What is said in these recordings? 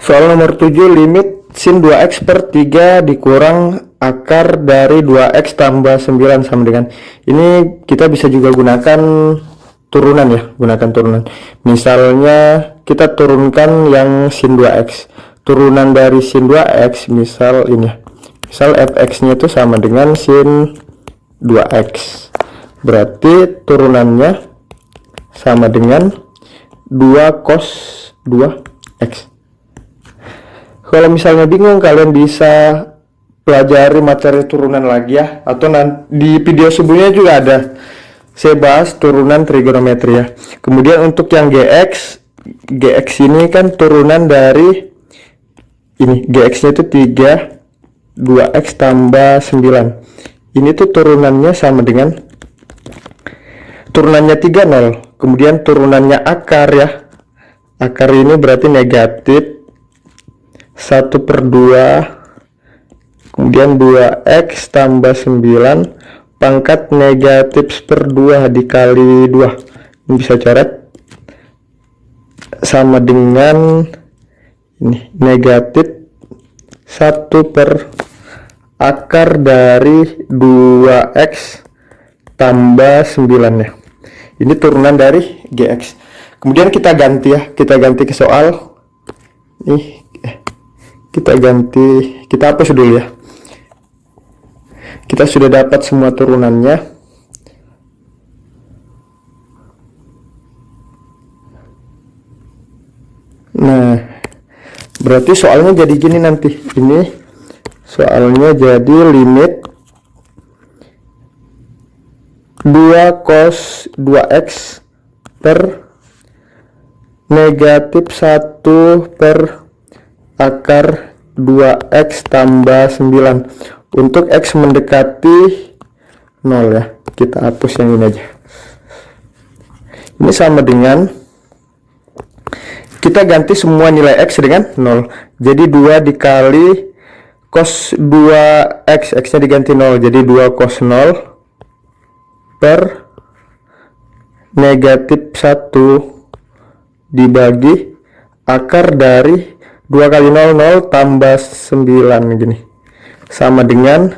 Soal nomor 7, limit sin 2x per 3 dikurang akar dari 2x tambah 9 sama dengan, ini kita bisa juga gunakan turunan ya, gunakan turunan. Misalnya kita turunkan yang sin 2x, turunan dari sin 2x misal ini, misal fx nya itu sama dengan sin 2x, berarti turunannya sama dengan 2 cos 2x. Kalau misalnya bingung, kalian bisa pelajari materi turunan lagi ya, atau nanti di video sebelumnya juga ada saya bahas turunan trigonometri ya. Kemudian untuk yang gx ini kan turunan dari ini, gx nya itu 3 2x tambah 9, ini tuh turunannya sama dengan, turunannya 3 0, kemudian turunannya akar ya, akar ini berarti negatif 1/2, kemudian 2x tambah 9 pangkat negatif 1/2 dikali 2, ini bisa coret sama dengan ini negatif 1 per akar dari 2x tambah 9 ya. Ini turunan dari gx. Kemudian kita ganti ya, kita ganti ke soal nih, kita ganti, kita hapus dulu ya. Kita sudah dapat semua turunannya. Nah, berarti soalnya jadi gini nanti. Ini soalnya jadi limit 2 cos 2x per negatif 1 per akar 2x tambah 9. Untuk x mendekati 0 ya, kita hapus yang ini aja. Ini sama dengan, kita ganti semua nilai x dengan 0, jadi 2 dikali cos 2x, x nya diganti 0, jadi 2 cos 0 per negatif 1 dibagi akar dari 2 kali 0 0 tambah 9 gini, sama dengan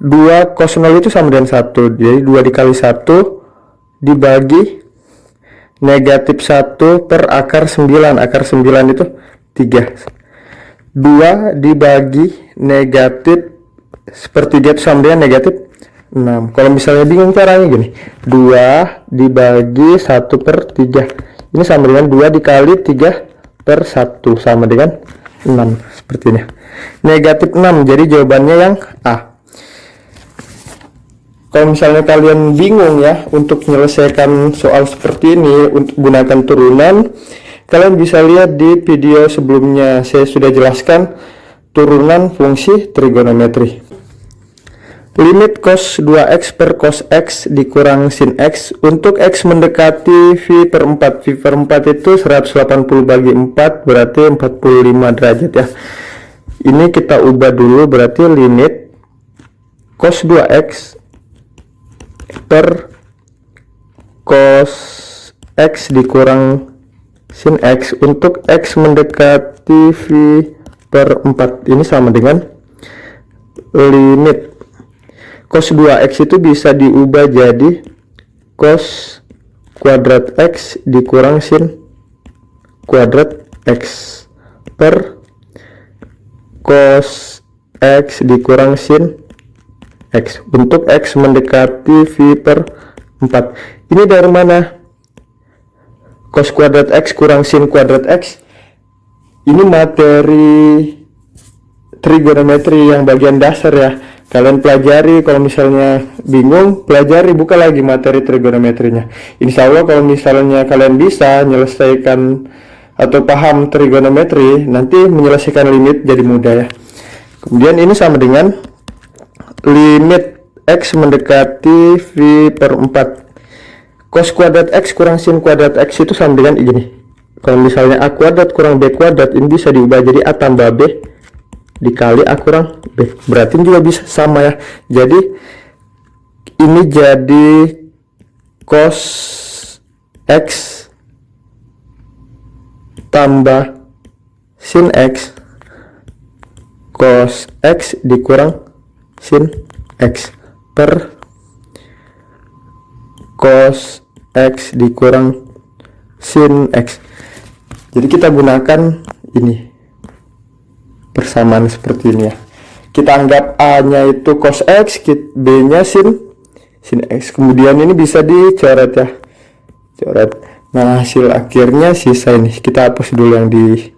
2 cos 0 itu sama dengan 1, jadi 2 dikali 1 dibagi negatif 1 per akar 9, akar 9 itu 3, 2 dibagi negatif sepertiga itu sama dengan negatif 6. Kalau misalnya bingung caranya gini, 2 dibagi 1/3, ini sama dengan 2 dikali 3/1 sama dengan 6, seperti ini. Negatif 6, jadi jawabannya yang A. Kalau misalnya kalian bingung ya untuk menyelesaikan soal seperti ini untuk gunakan turunan, kalian bisa lihat di video sebelumnya, saya sudah jelaskan turunan fungsi trigonometri. Limit cos 2x per cos x dikurang sin x untuk x mendekati v per 4. V per 4 itu 180 bagi 4 berarti 45 derajat ya. Ini kita ubah dulu, berarti limit cos 2x per cos x dikurang sin x untuk x mendekati v per 4, ini sama dengan limit cos 2x itu bisa diubah jadi cos kuadrat x dikurang sin kuadrat x per cos x dikurang sin x untuk x mendekati v per 4. Ini dari mana? Cos kuadrat x kurang sin kuadrat x, ini materi trigonometri yang bagian dasar ya. Kalian pelajari, kalau misalnya bingung, pelajari, buka lagi materi trigonometrinya. Insya Allah kalau misalnya kalian bisa menyelesaikan atau paham trigonometri, nanti menyelesaikan limit jadi mudah ya. Kemudian ini sama dengan limit x mendekati v per 4. Cos kuadrat x kurang sin kuadrat x itu sama dengan ini. Kalau misalnya a kuadrat kurang b kuadrat, ini bisa diubah jadi a tambah b dikali a kurang b, berarti juga bisa sama ya. Jadi ini jadi cos x tambah sin X cos X dikurang sin X per cos X dikurang sin X. Jadi kita gunakan ini persamaan seperti ini ya. Kita anggap A nya itu cos X, B nya sin X. Kemudian ini bisa dicoret ya, coret. Nah, hasil akhirnya sisa ini kita hapus dulu yang di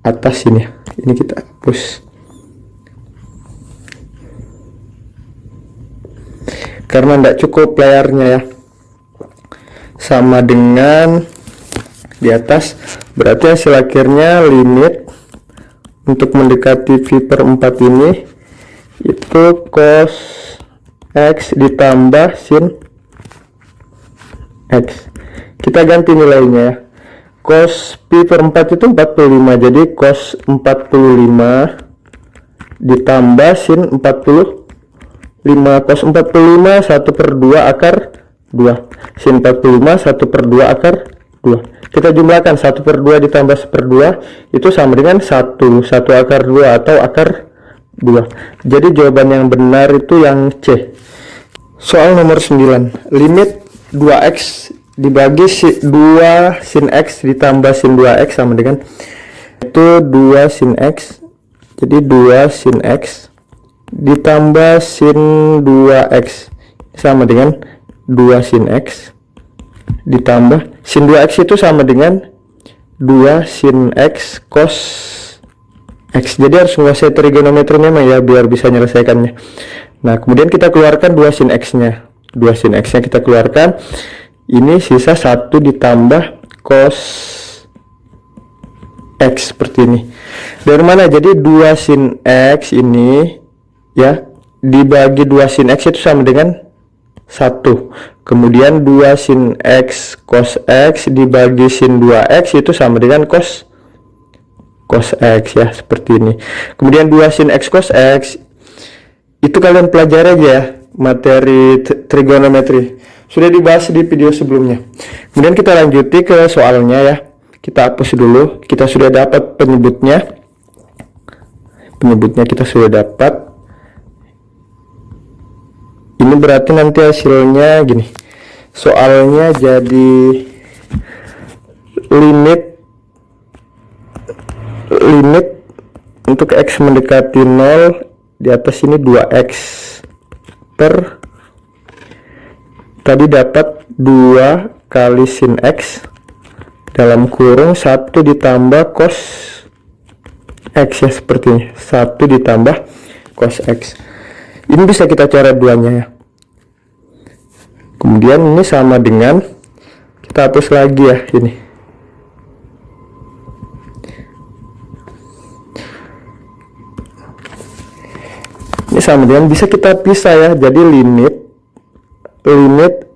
atas ini ya. Ini kita hapus karena tidak cukup layarnya ya, sama dengan di atas. Berarti hasil akhirnya limit untuk mendekati V/4 ini itu cos X ditambah sin X. Kita ganti nilainya ya. Cos V/4 itu 45, jadi cos 45 ditambah sin 45. Cos 45 1/2 akar 2, sin 45 1/2 akar 2. Kita jumlahkan 1/2 ditambah 1/2 itu sama dengan 1 akar 2 atau akar 2. Jadi jawaban yang benar itu yang C. Soal nomor 9, limit 2x dibagi 2 sin x ditambah sin 2x sama dengan itu 2 sin x. Jadi 2 sin x ditambah sin 2x sama dengan 2 sin x ditambah sin 2x itu sama dengan 2 sin x cos x. Jadi harus menguasai trigonometri memang ya biar bisa menyelesaikannya. Nah, kemudian kita keluarkan 2 sin x nya. 2 sin x nya kita keluarkan. Ini sisa 1 ditambah cos x seperti ini. Dari mana? Jadi 2 sin x ini ya dibagi 2 sin x itu sama dengan 1. Kemudian 2 sin x cos x dibagi sin 2x itu sama dengan cos x ya, seperti ini. Kemudian 2 sin x cos x itu kalian pelajari aja ya, materi trigonometri sudah dibahas di video sebelumnya. Kemudian kita lanjuti ke soalnya ya. Kita hapus dulu. Kita sudah dapat penyebutnya kita sudah dapat. Ini berarti nanti hasilnya gini. Soalnya jadi limit untuk x mendekati 0 di atas ini 2x per tadi dapat 2 kali sin x dalam kurung 1 ditambah cos x ya, seperti ini. 1 ditambah cos x. Ini bisa kita coret duanya ya. Kemudian ini sama dengan, kita hapus lagi ya ini. Ini sama dengan, bisa kita pisah ya. Jadi limit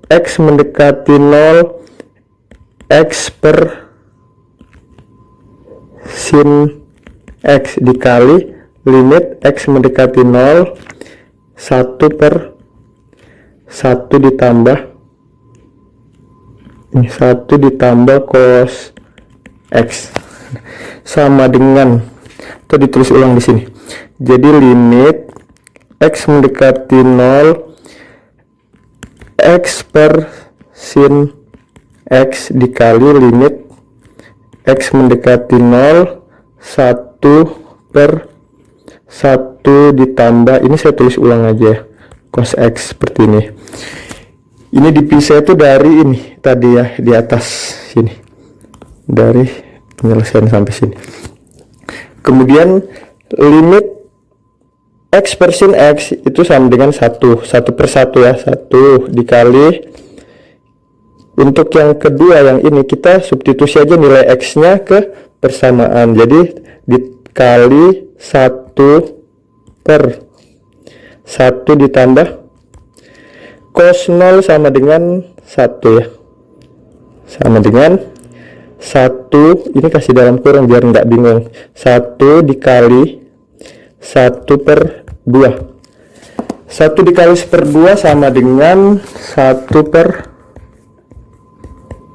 x mendekati 0 x per sin x dikali limit x mendekati 0 1 per 1 ditambah ini 1 ditambah cos x sama dengan, atau ditulis ulang di sini. Jadi limit x mendekati 0 x per sin x dikali limit x mendekati 0 1 per 1 ditambah, ini saya tulis ulang aja ya, cos x seperti ini. Ini dipisah itu dari ini tadi ya, di atas sini, dari penyelesaian sampai sini. Kemudian limit x per sin x itu sama dengan 1 per 1 ya, 1 dikali, untuk yang kedua yang ini kita substitusi aja nilai x nya ke persamaan, jadi dikali 1 per 1 ditambah cos 0 sama dengan 1 ya, sama dengan 1, ini kasih dalam kurung biar nggak bingung, 1 dikali 1 per 2, 1 dikali 1 per 2 sama dengan 1 per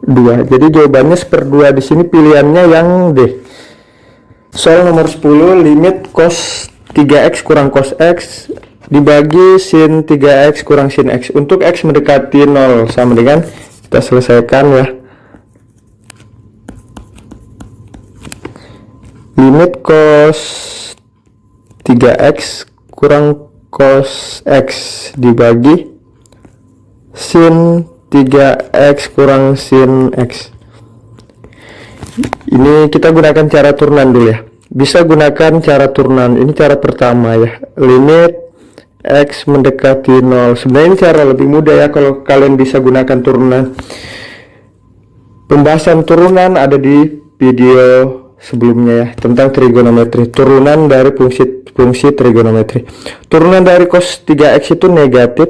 2. Jadi jawabannya 1/2 di sini pilihannya yang D. Soal nomor 10, limit cos 3x kurang cos x dibagi sin 3x kurang sin x. Untuk x mendekati 0 sama dengan, kita selesaikan ya. Limit cos 3x kurang cos x dibagi sin 3x kurang sin x. Ini kita gunakan cara turunan dulu ya. Bisa gunakan cara turunan. Ini cara pertama ya. Limit x mendekati 0. Sebenarnya ini cara lebih mudah ya kalau kalian bisa gunakan turunan. Pembahasan turunan ada di video sebelumnya ya, tentang trigonometri. Turunan dari fungsi trigonometri. Turunan dari cos 3x itu negatif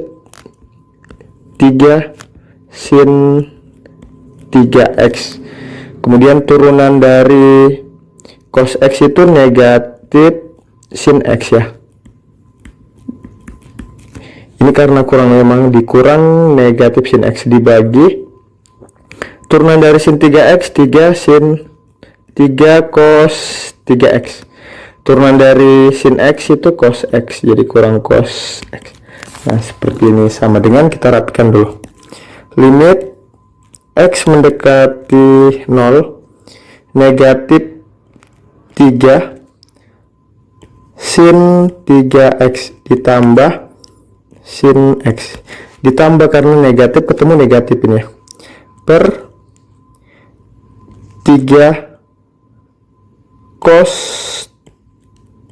3 sin 3x. Kemudian turunan dari cos x itu negatif sin x ya. Ini karena kurang, memang dikurang negatif sin x dibagi turunan dari sin 3x 3 sin 3 cos 3x. Turunan dari sin x itu cos x, jadi kurang cos x. Nah seperti ini, sama dengan, kita rapikan dulu. Limit x mendekati 0 negatif 3 sin 3x ditambah sin x, ditambah karena negatif ketemu negatif ini ya, per 3 cos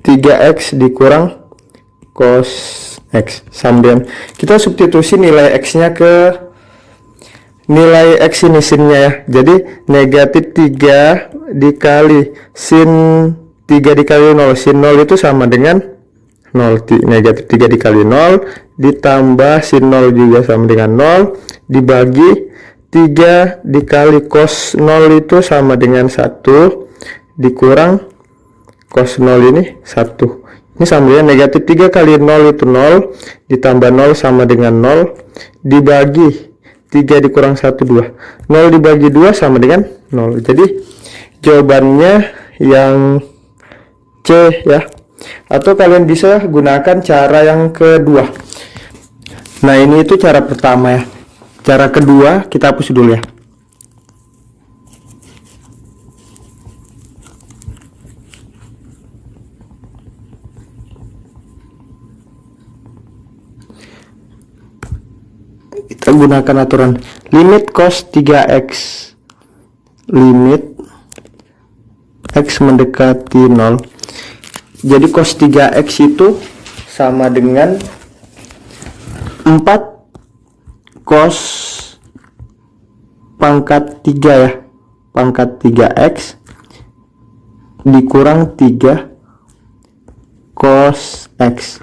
3x dikurang cos x sama dengan, kita substitusi nilai x nya ke nilai x ini sinnya ya. Jadi negatif 3 dikali sin 3 dikali 0. Sin 0 itu sama dengan 0. Negatif 3 dikali 0 ditambah sin 0 juga sama dengan 0 dibagi 3 dikali cos 0 itu sama dengan 1 dikurang cos 0 ini 1. Ini sama dengan negatif 3 kali 0 itu 0 ditambah 0 sama dengan 0 dibagi 3 dikurang 1 2. 0 dibagi 2 sama dengan 0. Jadi jawabannya yang C ya. Atau kalian bisa gunakan cara yang kedua. Nah ini itu cara pertama ya. Cara kedua kita hapus dulu ya. Kita gunakan aturan limit cos 3x, limit x mendekati 0. Jadi cos 3x itu sama dengan 4 cos pangkat 3 ya, pangkat 3x dikurang 3 cos x.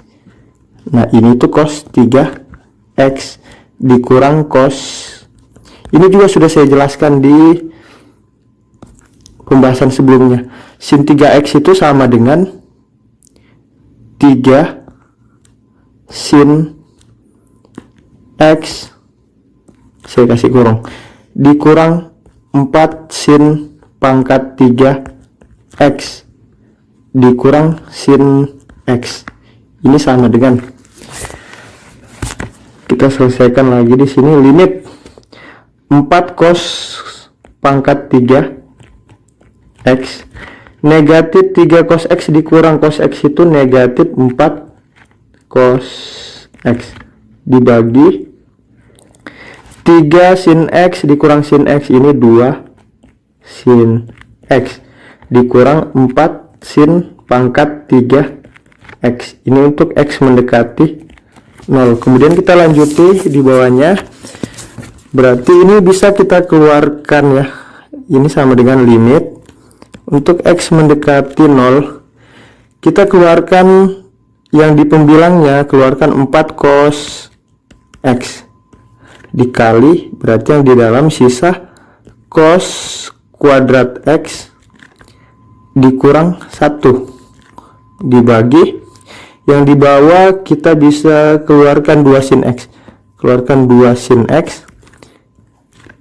Nah ini tuh cos 3x dikurang cos, ini juga sudah saya jelaskan di pembahasan sebelumnya. Sin 3x itu sama dengan 3 sin x, saya kasih kurung, dikurang 4 sin pangkat 3 x dikurang sin x. Ini sama dengan, kita selesaikan lagi di sini, limit 4 cos pangkat 3 x negatif 3 cos x dikurang cos x itu negatif 4 cos x dibagi 3 sin x dikurang sin x, ini 2 sin x dikurang 4 sin pangkat 3 x. Ini untuk x mendekati 0. Kemudian kita lanjuti di bawahnya. Berarti ini bisa kita keluarkan ya. Ini sama dengan limit untuk x mendekati 0. Kita keluarkan yang di pembilangnya, keluarkan 4 cos x dikali, berarti yang di dalam sisa cos kuadrat x dikurang 1 dibagi yang di bawah, kita bisa keluarkan 2 sin x, keluarkan 2 sin x,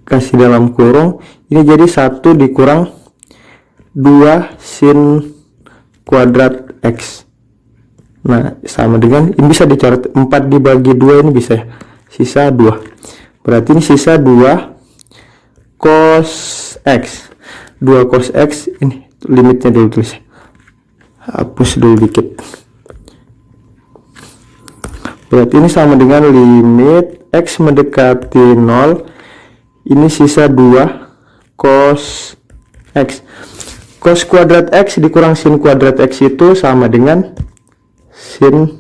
kasih dalam kurung, ini jadi 1 dikurang 2 sin kuadrat X. Nah, sama dengan ini bisa dicoret 4 dibagi 2 ini bisa ya. Sisa 2. Berarti ini sisa 2 cos X. 2 cos X ini limitnya dulu tulis. Hapus dulu dikit. Berarti ini sama dengan limit X mendekati 0. Ini sisa 2 cos X. Cos kuadrat X dikurang sin kuadrat X itu sama dengan sin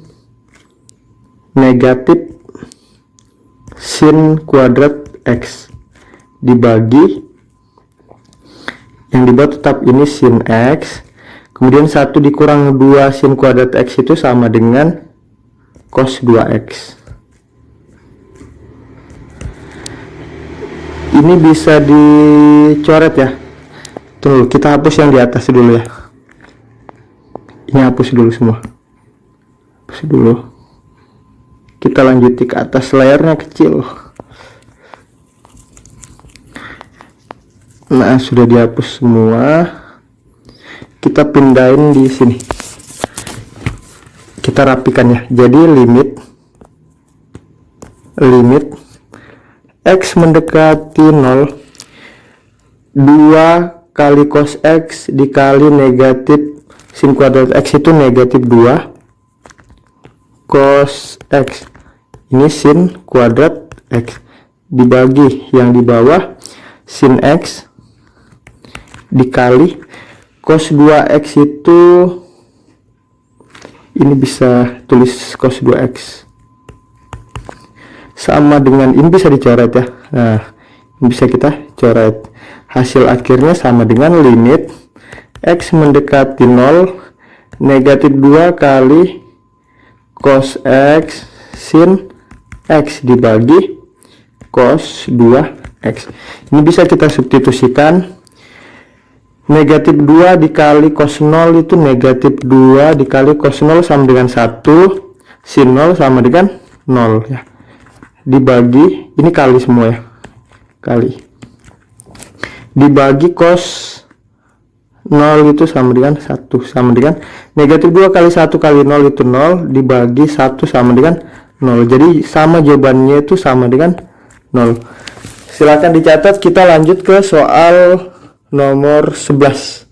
negatif sin kuadrat X dibagi yang di bawah tetap ini sin X, kemudian 1 dikurang 2 sin kuadrat X itu sama dengan cos 2X. Ini bisa dicoret ya. Tuh, kita hapus yang di atas dulu ya. Ini hapus dulu semua. Hapus dulu. Kita lanjuti ke atas, layarnya kecil. Nah, sudah dihapus semua. Kita pindahin di sini. Kita rapikan ya. Jadi limit X mendekati 0, 2 kali cos X dikali negatif sin kuadrat X itu negatif 2 cos X, ini sin kuadrat X, dibagi yang di bawah sin X dikali cos 2X itu, ini bisa tulis cos 2X sama dengan ini bisa dicoret ya. Nah, ini bisa kita coret. Hasil akhirnya sama dengan limit X mendekati 0, negatif 2 kali cos X sin X dibagi cos 2X. Ini bisa kita substitusikan. Negatif 2 dikali cos 0 itu negatif 2 dikali cos 0 sama dengan 1, sin 0 sama dengan 0 ya. Dibagi, ini kali semua ya, kali dibagi cos 0 itu sama dengan 1, sama dengan negatif 2 kali 1 kali 0 itu 0, dibagi 1 sama dengan 0. Jadi sama, jawabannya itu sama dengan 0. Silakan dicatat. Kita lanjut ke soal nomor 11.